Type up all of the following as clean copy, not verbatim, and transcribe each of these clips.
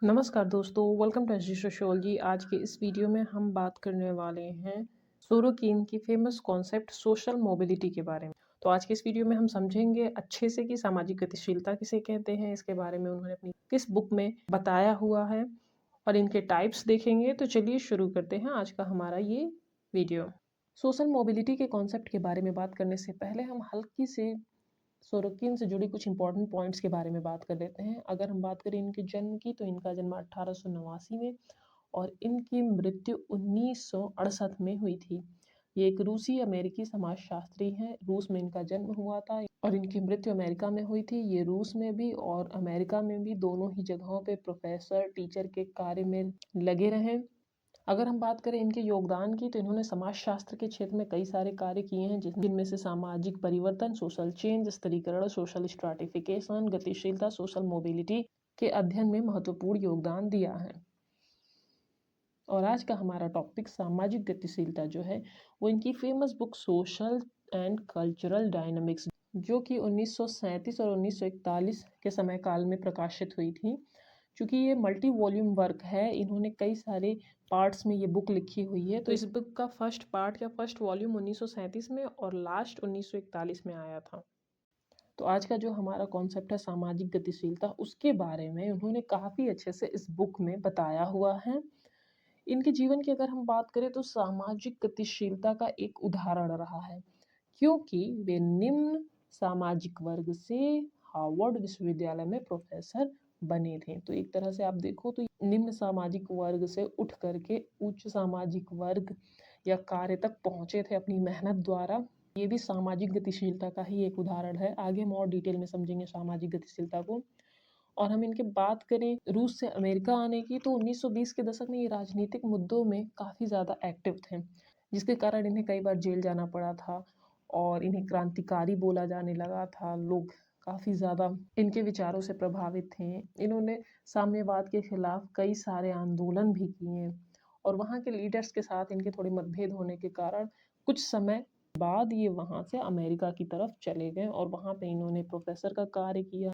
नमस्कार दोस्तों, welcome to SG sociology. आज के इस वीडियो में हम बात करने वाले हैं सोरोकिन की फेमस कॉन्सेप्ट सोशल मोबिलिटी के बारे में। तो आज के इस वीडियो में हम समझेंगे अच्छे से कि सामाजिक गतिशीलता किसे कहते हैं, इसके बारे में उन्होंने अपनी किस बुक में बताया हुआ है और इनके टाइप्स देखेंगे। तो चलिए शुरू करते हैं आज का हमारा ये वीडियो। सोशल मोबिलिटी के कॉन्सेप्ट के बारे में बात करने से पहले हम हल्की से सोरोकिन से जुड़ी कुछ इंपॉर्टेंट पॉइंट्स के बारे में बात कर लेते हैं। अगर हम बात करें इनके जन्म की, तो इनका जन्म 1889 में और इनकी मृत्यु 1968 में हुई थी। ये एक रूसी अमेरिकी समाजशास्त्री हैं। रूस में इनका जन्म हुआ था और इनकी मृत्यु अमेरिका में हुई थी। ये रूस में भी और अमेरिका में भी दोनों ही जगहों पे प्रोफेसर टीचर के कार्य में लगे रहे। अगर हम बात करें इनके योगदान की, तो इन्होंने समाजशास्त्र के क्षेत्र में कई सारे कार्य किए हैं, जिनमें से सामाजिक परिवर्तन, सोशल चेंज, स्तरीकरण, सोशल स्ट्राटिफिकेशन, गतिशीलता, सोशल मोबिलिटी के अध्ययन में महत्वपूर्ण योगदान दिया है। और आज का हमारा टॉपिक सामाजिक गतिशीलता जो है वो इनकी famous book social and cultural dynamics, जो कि 1937 और 1941 के समय काल में प्रकाशित हुई थी। चूँकि ये मल्टी वॉल्यूम वर्क है, इन्होंने कई सारे पार्ट्स में ये बुक लिखी हुई है। तो इस बुक का फर्स्ट पार्ट या फर्स्ट वॉल्यूम 1937 में और लास्ट 1941 में आया था। तो आज का जो हमारा कॉन्सेप्ट है सामाजिक गतिशीलता, उसके बारे में उन्होंने काफ़ी अच्छे से इस बुक में बताया हुआ है। इनके जीवन की अगर हम बात करें, तो सामाजिक गतिशीलता का एक उदाहरण रहा है, क्योंकि वे निम्न सामाजिक वर्ग से हार्वर्ड विश्वविद्यालय में प्रोफेसर बने थे। तो एक तरह से आप देखो तो निम्न सामाजिक वर्ग से उठ करके उच्च सामाजिक वर्ग या कार्य तक पहुंचे थे अपनी मेहनत द्वारा। ये भी सामाजिक गतिशीलता का ही एक उदाहरण है। आगे हम और डिटेल में समझेंगे सामाजिक गतिशीलता को। और हम इनके बात करें रूस से अमेरिका आने की, तो 1920 के दशक में ये राजनीतिक मुद्दों में काफ़ी ज़्यादा एक्टिव थे, जिसके कारण इन्हें कई बार जेल जाना पड़ा था और इन्हें क्रांतिकारी बोला जाने लगा था। लोग काफ़ी ज़्यादा इनके विचारों से प्रभावित थे। इन्होंने साम्यवाद के खिलाफ कई सारे आंदोलन भी किए और वहाँ के लीडर्स के साथ इनके थोड़े मतभेद होने के कारण कुछ समय बाद ये वहाँ से अमेरिका की तरफ चले गए और वहाँ पे इन्होंने प्रोफेसर का कार्य किया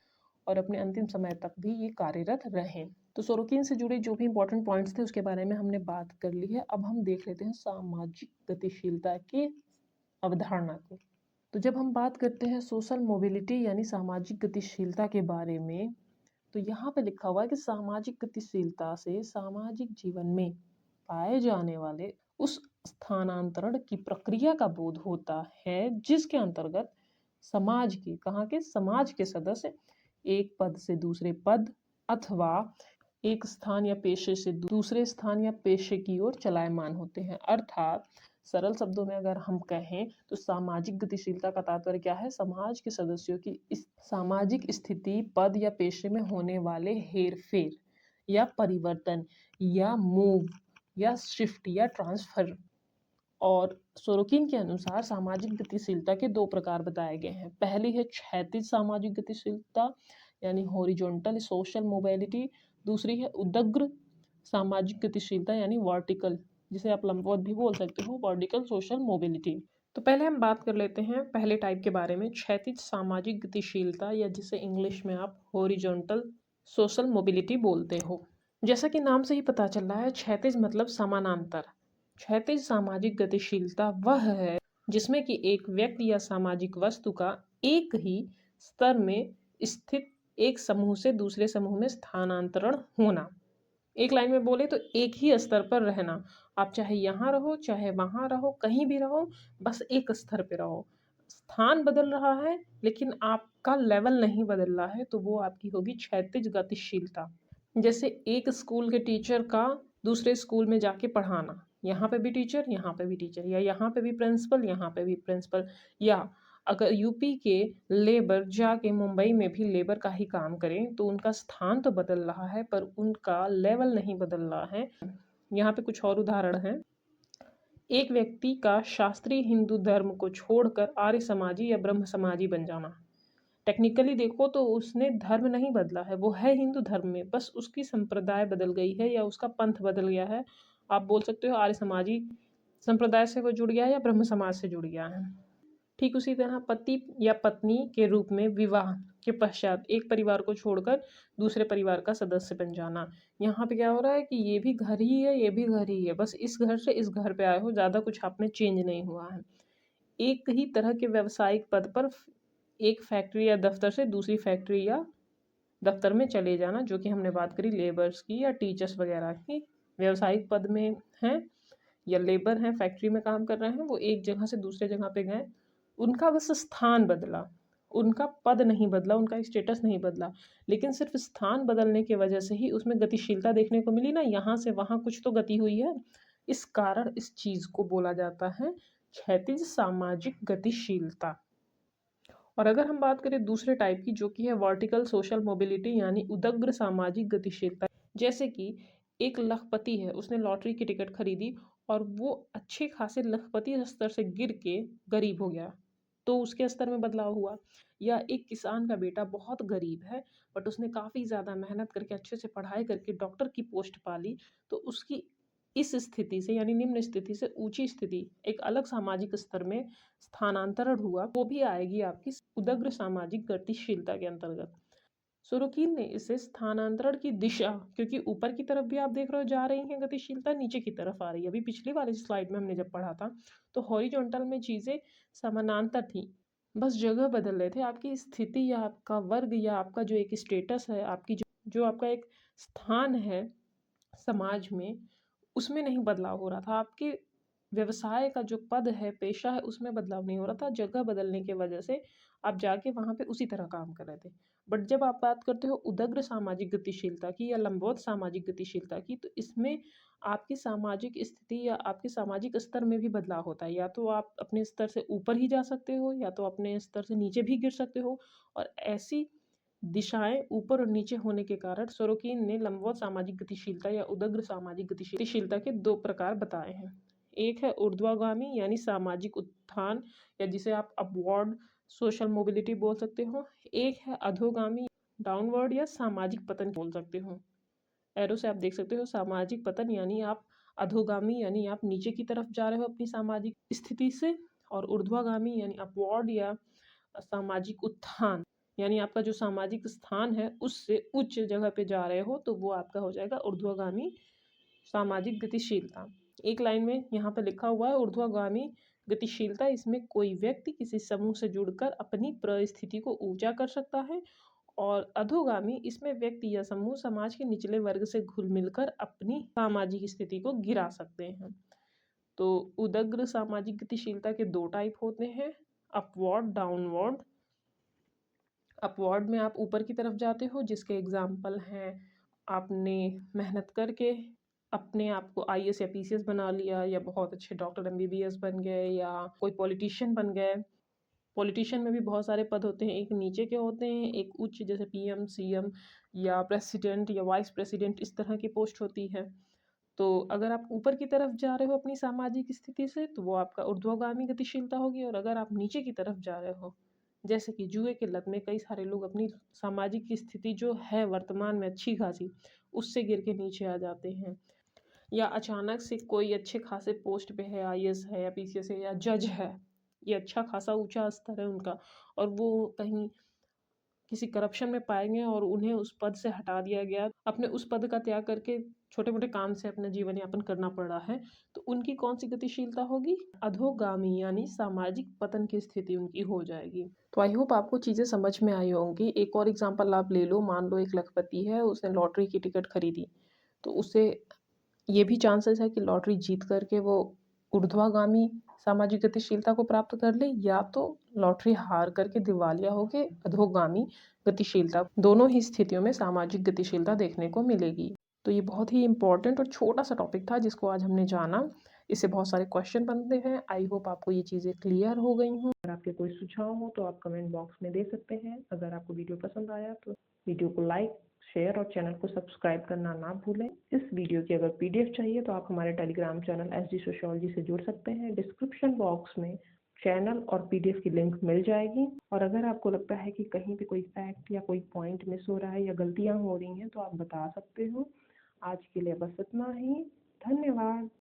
और अपने अंतिम समय तक भी ये कार्यरत रहे। तो सोरोकिन से जुड़े जो भी इंपॉर्टेंट पॉइंट्स थे उसके बारे में हमने बात कर ली है। अब हम देख लेते हैं सामाजिक गतिशीलता की अवधारणा को। तो जब हम बात करते हैं सोशल मोबिलिटी यानी सामाजिक गतिशीलता के बारे में, तो यहाँ पे लिखा हुआ है कि सामाजिक गतिशीलता से सामाजिक जीवन में पाए जाने वाले उस स्थानांतरण की प्रक्रिया का बोध होता है, जिसके अंतर्गत समाज के समाज के सदस्य एक पद से दूसरे पद अथवा एक स्थान या पेशे से दूसरे स्थान या पेशे की ओर चलायमान होते हैं। अर्थात सरल शब्दों में अगर हम कहें, तो सामाजिक गतिशीलता का तात्पर्य क्या है? समाज के सदस्यों की इस सामाजिक स्थिति, पद या पेशे में होने वाले हेरफेर या परिवर्तन या मूव या शिफ्ट या ट्रांसफर। और सोरोकिन के अनुसार सामाजिक गतिशीलता के दो प्रकार बताए गए हैं। पहली है क्षैतिज सामाजिक गतिशीलता यानी हॉरिजॉन्टल सोशल मोबिलिटी। दूसरी है उदग्र सामाजिक गतिशीलता यानी वर्टिकल, जिसे आप लंबवत भी बोल सकते हो, वर्टिकल सोशल मोबिलिटी। तो पहले हम बात कर लेते हैं पहले टाइप के बारे में, क्षैतिज सामाजिक गतिशीलता, या जिसे इंग्लिश में आप हॉरिजॉन्टल सोशल मोबिलिटी बोलते हो। जैसा कि नाम से ही पता चल रहा है, क्षैतिज मतलब समानांतर। क्षैतिज सामाजिक गतिशीलता वह है जिसमें कि एक व्यक्ति या सामाजिक वस्तु का एक ही स्तर में स्थित एक समूह से दूसरे समूह में स्थानांतरण होना। एक लाइन में बोले तो एक ही स्तर पर रहना। आप चाहे यहाँ रहो चाहे वहाँ रहो, कहीं भी रहो, बस एक स्तर पे रहो। स्थान बदल रहा है लेकिन आपका लेवल नहीं बदल रहा है, तो वो आपकी होगी क्षैतिज गतिशीलता। जैसे एक स्कूल के टीचर का दूसरे स्कूल में जाके पढ़ाना, यहाँ पे भी टीचर, यहाँ पे भी टीचर, या यहाँ पे भी प्रिंसिपल, यहाँ पे भी प्रिंसिपल। या अगर यूपी के लेबर जाके मुंबई में भी लेबर का ही काम करें, तो उनका स्थान तो बदल रहा है पर उनका लेवल नहीं बदल रहा है। यहाँ पे कुछ और उदाहरण हैं। एक व्यक्ति का शास्त्रीय हिंदू धर्म को छोड़कर आर्य समाजी या ब्रह्म समाजी बन जाना। टेक्निकली देखो तो उसने धर्म नहीं बदला है, वो है हिंदू धर्म में, बस उसकी संप्रदाय बदल गई है या उसका पंथ बदल गया है। आप बोल सकते हो आर्य समाजी संप्रदाय से वो जुड़ गया है या ब्रह्म समाज से जुड़ गया है। ठीक उसी तरह पति या पत्नी के रूप में विवाह के पश्चात एक परिवार को छोड़कर दूसरे परिवार का सदस्य बन जाना। यहाँ पे क्या हो रहा है कि ये भी घर ही है, ये भी घर ही है, बस इस घर से इस घर पे आए हो, ज़्यादा कुछ आप में चेंज नहीं हुआ है। एक ही तरह के व्यावसायिक पद पर एक फैक्ट्री या दफ्तर से दूसरी फैक्ट्री या दफ्तर में चले जाना, जो कि हमने बात करी लेबर्स की या टीचर्स वगैरह की। व्यावसायिक पद में हैं या लेबर हैं, फैक्ट्री में काम कर रहे हैं, वो एक जगह से दूसरे जगह पे गए, उनका बस स्थान बदला, उनका पद नहीं बदला, उनका स्टेटस नहीं बदला, लेकिन सिर्फ स्थान बदलने की वजह से ही उसमें गतिशीलता देखने को मिली ना, यहाँ से वहाँ कुछ तो गति हुई है। इस कारण इस चीज़ को बोला जाता है क्षैतिज सामाजिक गतिशीलता। और अगर हम बात करें दूसरे टाइप की, जो कि है वर्टिकल सोशल मोबिलिटी यानी उदग्र सामाजिक गतिशीलता, जैसे कि एक लखपति है, उसने लॉटरी की टिकट खरीदी और वो अच्छे खासे लखपति स्तर से गिर के गरीब हो गया, तो उसके स्तर में बदलाव हुआ। या एक किसान का बेटा बहुत गरीब है, बट उसने काफ़ी ज़्यादा मेहनत करके अच्छे से पढ़ाई करके डॉक्टर की पोस्ट पा ली, तो उसकी इस स्थिति से यानी निम्न स्थिति से ऊंची स्थिति, एक अलग सामाजिक स्तर में स्थानांतरण हुआ, वो भी आएगी आपकी उदग्र सामाजिक गतिशीलता के अंतर्गत। सोरोकिन ने इसे स्थानांतरण की दिशा, क्योंकि ऊपर की तरफ भी आप देख रहे हो जा रही है गतिशीलता, नीचे की तरफ आ रही है। अभी पिछली वाली स्लाइड में हमने जब पढ़ा था तो हॉरिजॉन्टल में चीज़ें समानांतर थी, बस जगह बदल रहे थे। आपकी स्थिति या आपका वर्ग या आपका जो एक स्टेटस है, आपकी जो आपका एक स्थान है समाज में, उसमें नहीं बदलाव हो रहा था। आपके व्यवसाय का जो पद है, पेशा है, उसमें बदलाव नहीं हो रहा था। जगह बदलने की वजह से आप जाके वहाँ पे उसी तरह काम कर रहे थे। बट जब आप बात करते हो उदग्र सामाजिक गतिशीलता की या लंबवत सामाजिक गतिशीलता की, तो इसमें आपकी सामाजिक स्थिति या आपके सामाजिक स्तर में भी बदलाव होता है। या तो आप अपने स्तर से ऊपर ही जा सकते हो, या तो अपने स्तर से नीचे भी गिर सकते हो। और ऐसी दिशाएं ऊपर और नीचे होने के कारण सोरोकिन ने लंबवत सामाजिक गतिशीलता या उदग्र सामाजिक गतिशीलता के दो प्रकार बताए हैं। एक है ऊर्ध्वगामी यानी सामाजिक उत्थान, या जिसे आप अपवर्ड सोशल मोबिलिटी बोल सकते हो। एक है अधोगामी डाउनवर्ड या सामाजिक पतन बोल सकते हो। एरो से आप देख सकते हो सामाजिक पतन यानी आप अधोगामी यानी आप नीचे की तरफ जा रहे हो अपनी सामाजिक स्थिति से, और ऊर्ध्वगामी यानी अपवर्ड या सामाजिक उत्थान यानी आपका जो सामाजिक स्थान है उससे उच्च जगह पे जा रहे हो, तो वो आपका हो जाएगा ऊर्ध्वगामी सामाजिक गतिशीलता। एक लाइन में यहाँ पे लिखा हुआ है ऊर्ध्वगामी गतिशीलता, इसमें कोई व्यक्ति किसी समूह से जुड़कर अपनी परिस्थिति को ऊंचा कर सकता है। और अधोगामी, इसमें व्यक्ति या समूह समाज के निचले वर्ग से घुल मिलकर अपनी सामाजिक स्थिति को गिरा सकते हैं। तो उदग्र सामाजिक गतिशीलता के दो टाइप होते हैं, अपवर्ड डाउनवर्ड। अपवर्ड में आप ऊपर की तरफ जाते हो, जिसके एग्जाम्पल हैं आपने मेहनत करके अपने आप को आईएएस या पीसीएस बना लिया, या बहुत अच्छे डॉक्टर एमबीबीएस बन गए, या कोई पॉलिटिशियन बन गए। पॉलिटिशियन में भी बहुत सारे पद होते हैं, एक नीचे के होते हैं, एक उच्च, जैसे पीएम सीएम या प्रेसिडेंट या वाइस प्रेसिडेंट, इस तरह की पोस्ट होती है। तो अगर आप ऊपर की तरफ जा रहे हो अपनी सामाजिक स्थिति से, तो वो आपका ऊर्ध्वगामी गतिशीलता होगी। और अगर आप नीचे की तरफ जा रहे हो, जैसे कि जुए के लत में कई सारे लोग अपनी सामाजिक स्थिति जो है वर्तमान में अच्छी खासी, उससे गिर के नीचे आ जाते हैं। या अचानक से कोई अच्छे खासे पोस्ट पे है, आईएएस है या पीसीएस है या जज है, ये अच्छा खासा ऊंचा स्तर है उनका, और वो कहीं किसी करप्शन में पाए गए और उन्हें उस पद से हटा दिया गया, अपने उस पद का त्याग करके छोटे मोटे काम से अपना जीवन यापन करना पड़ रहा है, तो उनकी कौन सी गतिशीलता होगी? अधोगामी यानी सामाजिक पतन की स्थिति उनकी हो जाएगी। तो आई होप आपको चीज़ें समझ में आई होंगी। एक और एग्जांपल आप ले लो, मान लो एक लखपति है, उसने लॉटरी की टिकट खरीदी, तो उसे ये भी चांसेस है कि लॉटरी जीत करके वो ऊर्ध्वगामी सामाजिक गतिशीलता को प्राप्त कर ले, या तो लॉटरी हार करके दिवालिया होके अधोगामी गतिशीलता। दोनों ही स्थितियों में सामाजिक गतिशीलता देखने को मिलेगी। तो ये बहुत ही इंपॉर्टेंट और छोटा सा टॉपिक था जिसको आज हमने जाना। इससे बहुत सारे क्वेश्चन बनते हैं। आई होप आपको ये चीज़ें क्लियर हो गई हों। अगर आपके कोई सुझाव हो तो आप कमेंट बॉक्स में दे सकते हैं। अगर आपको वीडियो पसंद आया तो वीडियो को लाइक, शेयर और चैनल को सब्सक्राइब करना ना भूलें। इस वीडियो की अगर पीडीएफ चाहिए तो आप हमारे टेलीग्राम चैनल एसडी सोशियोलॉजी से जुड़ सकते हैं। डिस्क्रिप्शन बॉक्स में चैनल और पीडीएफ की लिंक मिल जाएगी। और अगर आपको लगता है कि कहीं पे कोई फैक्ट या कोई पॉइंट मिस हो रहा है या गलतियां हो रही हैं तो आप बता सकते हो। आज के लिए बस इतना ही। धन्यवाद।